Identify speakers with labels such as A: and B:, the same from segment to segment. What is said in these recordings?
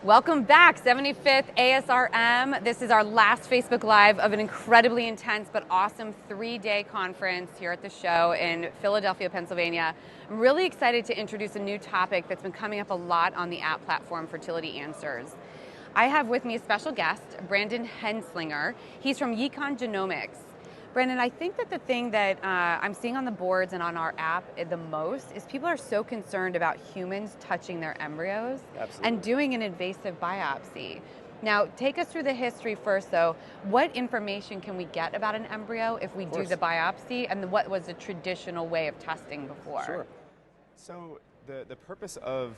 A: Welcome back, 75th ASRM. This is our last Facebook Live of an incredibly intense but awesome 3-day conference here at the show in Philadelphia, Pennsylvania. I'm really excited to introduce a new topic that's been coming up a lot on the app platform, FertilityAnswers. I have with me a special guest, Brandon Hensinger. He's from Yukon Genomics. Brandon, I think that the thing that I'm seeing on the boards and on our app the most is people are so concerned about humans touching their embryos and doing an invasive biopsy. Now, take us through the history first, though. What information can we get about an embryo if we do the biopsy, and what was the traditional way of testing before?
B: Sure. So the purpose of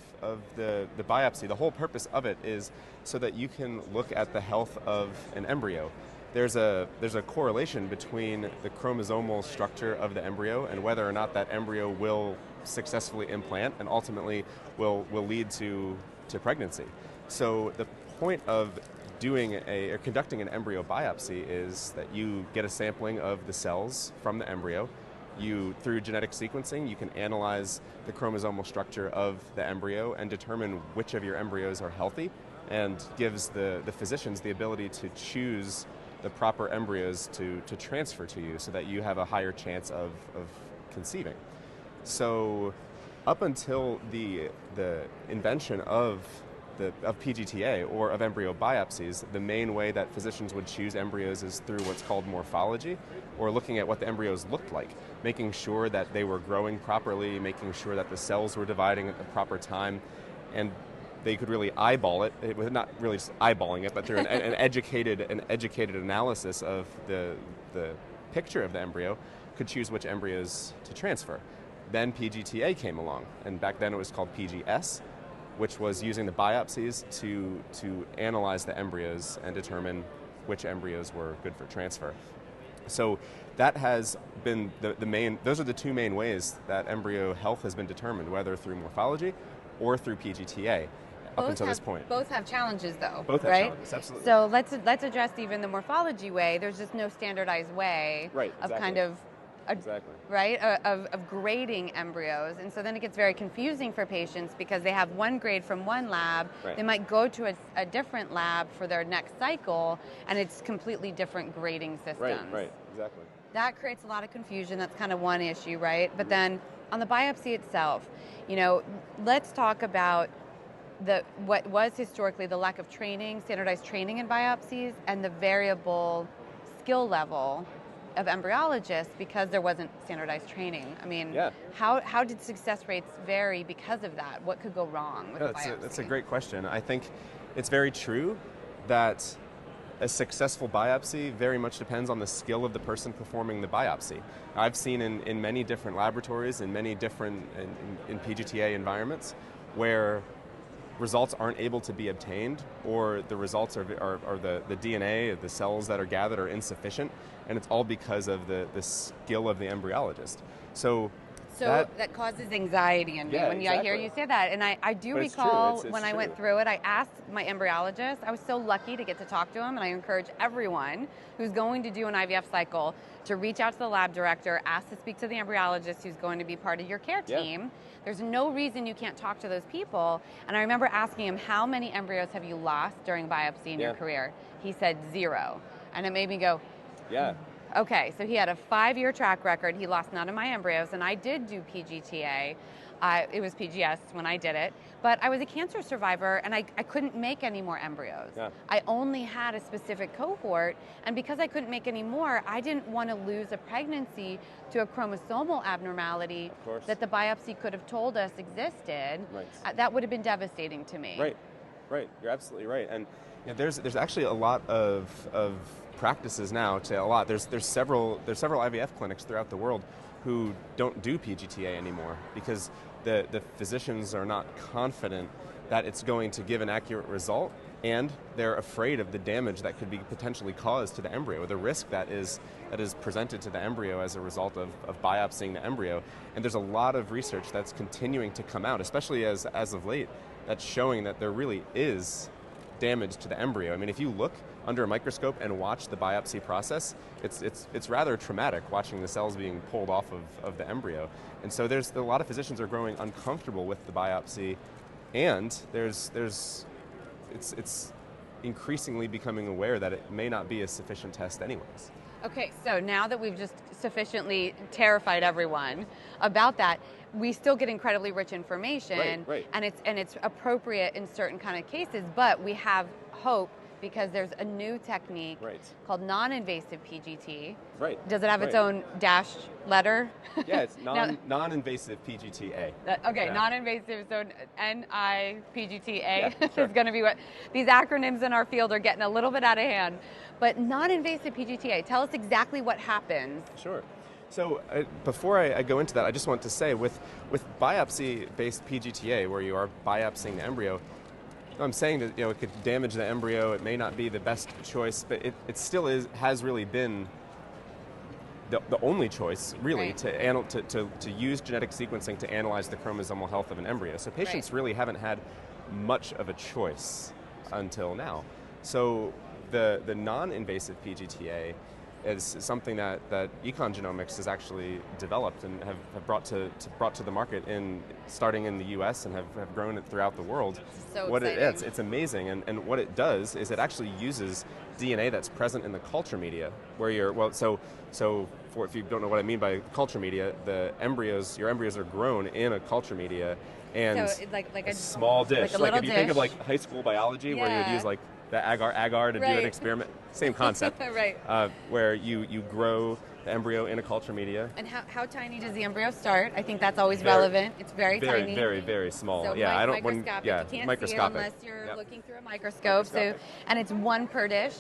B: the biopsy, the whole purpose of it is so that you can look at the health of an embryo. There's a correlation between the chromosomal structure of the embryo and whether or not that embryo will successfully implant and ultimately will lead to pregnancy. So the point of conducting an embryo biopsy is that you get a sampling of the cells from the embryo. Through genetic sequencing, you can analyze the chromosomal structure of the embryo and determine which of your embryos are healthy, and gives the physicians the ability to choose the proper embryos to transfer to you so that you have a higher chance of conceiving. So up until the invention of PGTA or of embryo biopsies, the main way that physicians would choose embryos is through what's called morphology, or looking at what the embryos looked like, making sure that they were growing properly, making sure that the cells were dividing at the proper time, and they could really eyeball it. It was not really just eyeballing it, but through an educated analysis of the picture of the embryo, could choose which embryos to transfer. Then PGTA came along, and back then it was called PGS, which was using the biopsies to analyze the embryos and determine which embryos were good for transfer. So that has been those are the two main ways that embryo health has been determined, whether through morphology or through PGTA. Up until this point.
A: Both have challenges, though.
B: Both have
A: right?
B: challenges, absolutely.
A: So let's address even the morphology way. There's just no standardized way of kind of of grading embryos, and so then it gets very confusing for patients because they have one grade from one lab. They might go to a different lab for their next cycle, and it's completely different grading systems.
B: Right, exactly.
A: That creates a lot of confusion. That's kind of one issue, right? But then on the biopsy itself, let's talk about what was historically the lack of training, standardized training in biopsies, and the variable skill level of embryologists because there wasn't standardized training. I mean, how did success rates vary because of that? What could go wrong with the biopsy?
B: That's a great question. I think it's very true that a successful biopsy very much depends on the skill of the person performing the biopsy. I've seen in many different laboratories, in many different in PGTA environments, where results aren't able to be obtained, or the results are the DNA of the cells that are gathered are insufficient, and it's all because of the skill of the embryologist. So
A: that causes anxiety in me when I hear you say that. And I do recall when I went through it, I asked my embryologist. I was so lucky to get to talk to him, and I encourage everyone who's going to do an IVF cycle to reach out to the lab director, ask to speak to the embryologist who's going to be part of your care team. There's no reason you can't talk to those people. And I remember asking him, how many embryos have you lost during biopsy in your career? He said 0. And it made me go, okay, so he had a 5-year track record. He lost none of my embryos, and I did do PGTA. It was PGS when I did it, but I was a cancer survivor, and I couldn't make any more embryos. I only had a specific cohort, and because I couldn't make any more, I didn't want to lose a pregnancy to a chromosomal abnormality that the biopsy could have told us existed. That would have been devastating to me.
B: Right. You're absolutely right. And there's actually a lot of practices now. There's several IVF clinics throughout the world who don't do PGTA anymore because the physicians are not confident that it's going to give an accurate result, and they're afraid of the damage that could be potentially caused to the embryo, the risk that is presented to the embryo as a result of biopsying the embryo. And there's a lot of research that's continuing to come out, especially as of late, that's showing that there really is damage to the embryo. I mean, if you look under a microscope and watch the biopsy process, it's rather traumatic watching the cells being pulled off of the embryo. And so there's a lot of physicians are growing uncomfortable with the biopsy, and there's it's increasingly becoming aware that it may not be a sufficient test anyways.
A: Okay, so now that we've just sufficiently terrified everyone about that, we still get incredibly rich information,
B: right.
A: and it's appropriate in certain kind of cases, but we have hope because there's a new technique called non-invasive PGT.
B: Right.
A: Does it have its own dash letter?
B: Yeah, it's non-invasive PGT-A.
A: Non-invasive, so N-I-P-G-T-A
B: sure.
A: is going to be what these acronyms in our field are getting a little bit out of hand. But non-invasive PGT-A, tell us exactly what happens.
B: Sure. So before I go into that, I just want to say with biopsy-based PGT-A, where you are biopsying the embryo, I'm saying that it could damage the embryo. It may not be the best choice, but it still has really been the only choice, really, to use genetic sequencing to analyze the chromosomal health of an embryo. So patients really haven't had much of a choice until now. So the non-invasive PGT-A is something that Econ Genomics has actually developed and have brought to the market starting in the U.S. and have grown it throughout the world.
A: So
B: what it's amazing, and what it does is it actually uses DNA that's present in the culture media, where if you don't know what I mean by culture media, your embryos are grown in a culture media, and
A: so it's like a
B: small dish.
A: Like
B: if you think of high school biology, where you would use the agar to do an experiment, same concept. Where you grow the embryo in a culture media.
A: And how tiny does the embryo start? I think that's always relevant. It's very tiny.
B: Very, very small.
A: So microscopic. You can't see it unless you're looking through a microscope. So, and it's one per dish.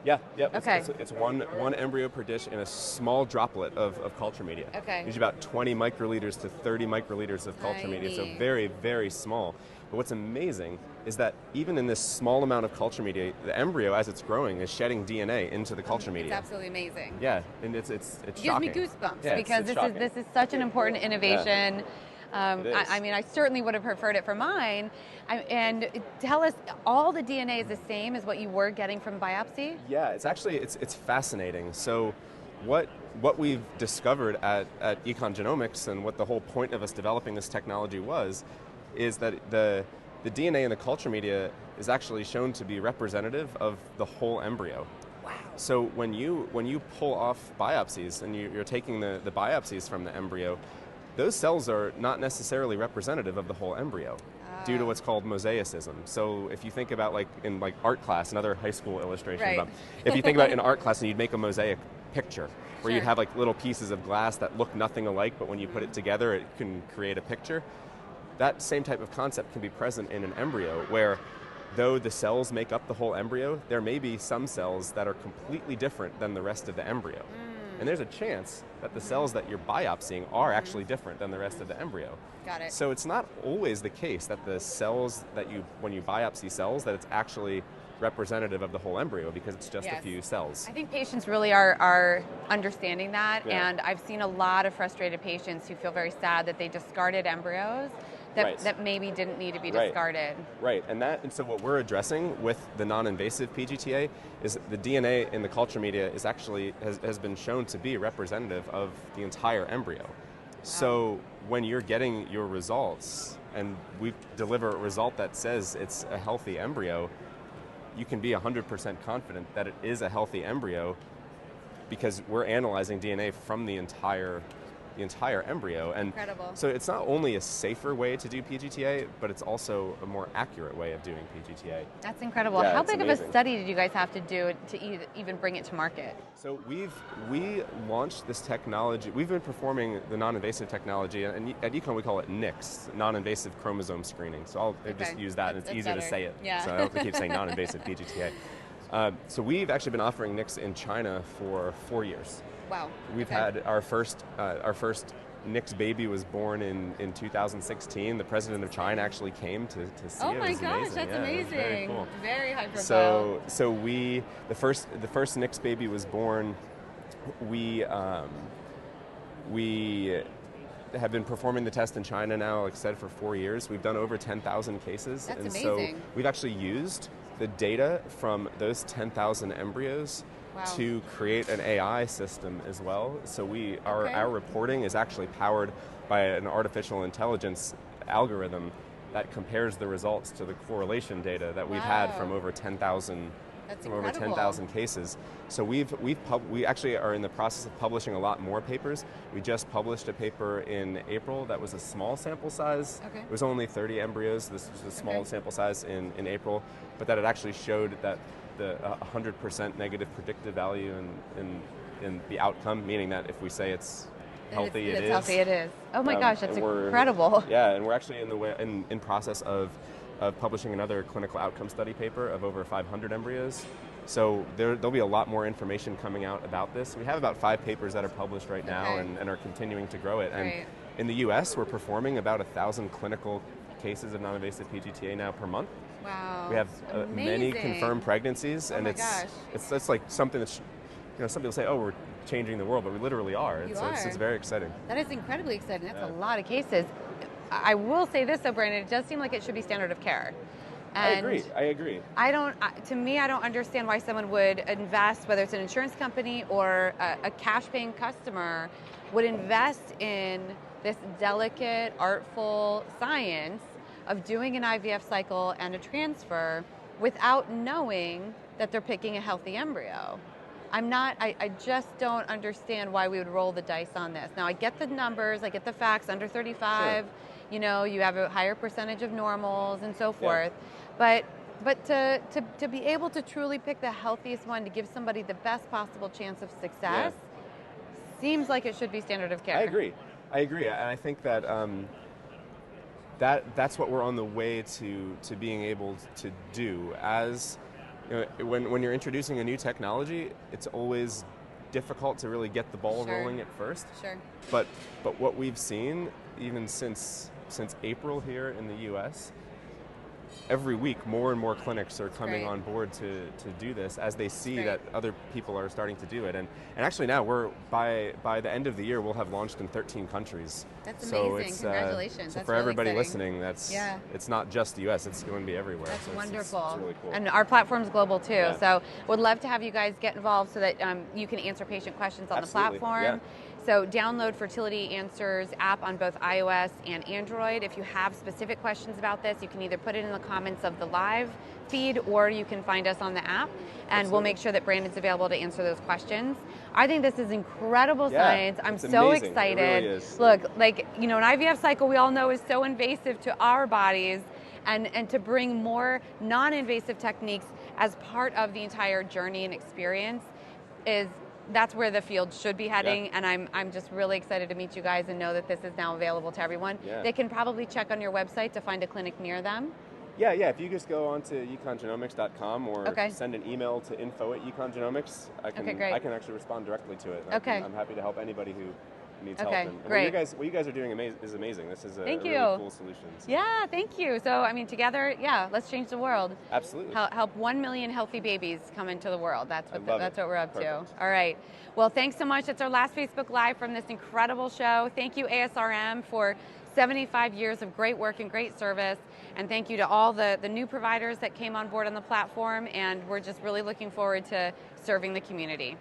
B: Yeah.
A: Okay.
B: It's one embryo per dish in a small droplet of culture media.
A: Okay.
B: Usually about 20 microliters to 30 microliters of culture media. So very, very small. But what's amazing is that even in this small amount of culture media, the embryo, as it's growing, is shedding DNA into the culture media.
A: It's absolutely amazing.
B: Yeah, and it's shocking.
A: It gives me goosebumps because this is such an important innovation. I certainly would have preferred it for mine. And tell us, all the DNA is the same as what you were getting from biopsy?
B: Yeah, it's fascinating. So what we've discovered at Econ Genomics, and what the whole point of us developing this technology is that the DNA in the culture media is actually shown to be representative of the whole embryo.
A: Wow.
B: So when you pull off biopsies and you're taking the biopsies from the embryo, those cells are not necessarily representative of the whole embryo due to what's called mosaicism. So if you think about in art class, another high school illustration, if you think about in art class and you'd make a mosaic picture where you'd have little pieces of glass that look nothing alike, but when you put it together, it can create a picture. That same type of concept can be present in an embryo, where though the cells make up the whole embryo, there may be some cells that are completely different than the rest of the embryo. And there's a chance that the cells that you're biopsying are actually different than the rest of the embryo.
A: Got it.
B: So it's not always the case that the cells when you biopsy cells, that it's actually representative of the whole embryo, because it's just a few cells.
A: I think patients really are understanding that, and I've seen a lot of frustrated patients who feel very sad that they discarded embryos that maybe didn't need to be discarded.
B: Right, and so what we're addressing with the non-invasive PGT-A is the DNA in the culture media is actually has been shown to be representative of the entire embryo. Wow. So when you're getting your results, and we deliver a result that says it's a healthy embryo, you can be 100% confident that it is a healthy embryo, because we're analyzing DNA from the entire embryo. And
A: incredible.
B: So it's not only a safer way to do PGT-A, but it's also a more accurate way of doing PGT-A.
A: That's incredible. How big of a study did you guys have to do to even bring it to market?
B: So we launched this technology. We've been performing the non-invasive technology, and at Econ we call it NICS, non-invasive chromosome screening. So I'll just use that, and it's easier to say it.
A: Yeah.
B: So I don't have to keep saying non-invasive PGT-A. So we've actually been offering NICS in China for 4 years.
A: Wow.
B: We've had our first NICS baby was born in 2016. The president of China actually came to see it.
A: Oh my gosh,
B: amazing.
A: that's amazing.
B: Very cool.
A: Very high profile.
B: So the first NICS baby was born. We have been performing the test in China now, like I said, for 4 years. We've done over 10,000 cases.
A: That's amazing.
B: So we've actually used the data from those 10,000 embryos to create an AI system as well. So our reporting is actually powered by an artificial intelligence algorithm that compares the results to the correlation data that we've had from over 10,000 cases. So we actually are in the process of publishing a lot more papers. We just published a paper in April that was a small sample size.
A: Okay.
B: It was only 30 embryos. This was a small sample size in April, but that it actually showed that the 100% negative predictive value in the outcome, meaning that if we say it's healthy, it is.
A: Healthy, it is. Oh my gosh, that's incredible.
B: Yeah, and we're actually in process of publishing another clinical outcome study paper of over 500 embryos. So there'll be a lot more information coming out about this. We have about 5 papers that are published right now and are continuing to grow it. And in the US, we're performing about 1,000 clinical cases of non-invasive PGTA now per month.
A: Wow.
B: We have many confirmed pregnancies, and it's like something that's, some people say, oh, we're changing the world, but we literally are. It's very exciting.
A: That is incredibly exciting. That's a lot of cases. I will say this though, Brandon, it does seem like it should be standard of care. And
B: I agree.
A: To me, I don't understand why someone would invest, whether it's an insurance company or a cash-paying customer, would invest in this delicate, artful science of doing an IVF cycle and a transfer without knowing that they're picking a healthy embryo. I just don't understand why we would roll the dice on this. Now, I get the numbers, I get the facts, under 35, you have a higher percentage of normals and so forth. But to be able to truly pick the healthiest one to give somebody the best possible chance of success seems like it should be standard of care.
B: I agree. And I think that that's what we're on the way to being able to do. As when you're introducing a new technology, it's always difficult to really get the ball rolling at first.
A: Sure.
B: But what we've seen, even since April here in the U.S., every week more and more clinics are coming on board to do this as they see that other people are starting to do it. And actually now by the end of the year, we'll have launched in 13 countries.
A: That's amazing. Congratulations.
B: So
A: that's
B: for
A: really
B: everybody
A: exciting.
B: listening, it's not just the U.S., it's going to be everywhere.
A: That's wonderful.
B: It's really cool.
A: And our platform's global too. So would love to have you guys get involved so that you can answer patient questions on the platform.
B: Yeah.
A: So download Fertility Answers app on both iOS and Android. If you have specific questions about this, you can either put it in the comments of the live feed or you can find us on the app, and we'll make sure that Brandon's available to answer those questions. I think this is incredible science. I'm so excited.
B: It really is.
A: Look, an IVF cycle we all know is so invasive to our bodies, and to bring more non-invasive techniques as part of the entire journey and experience that's where the field should be heading, and I'm just really excited to meet you guys and know that this is now available to everyone. They can probably check on your website to find a clinic near them.
B: Yeah, if you just go on to econgenomics.com or send an email to info@econgenomics, I can actually respond directly to it. I'm happy to help anybody who needs help. And
A: great.
B: What you guys are doing is amazing. This is a really cool solution. So.
A: Yeah, thank you. So, together, let's change the world.
B: Absolutely.
A: Help 1 million healthy babies come into the world. That's what we're up to.
B: Perfect.
A: All right. Well, thanks so much. That's our last Facebook Live from this incredible show. Thank you, ASRM, for 75 years of great work and great service. And thank you to all the new providers that came on board on the platform. And we're just really looking forward to serving the community.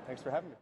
B: Thanks for having me.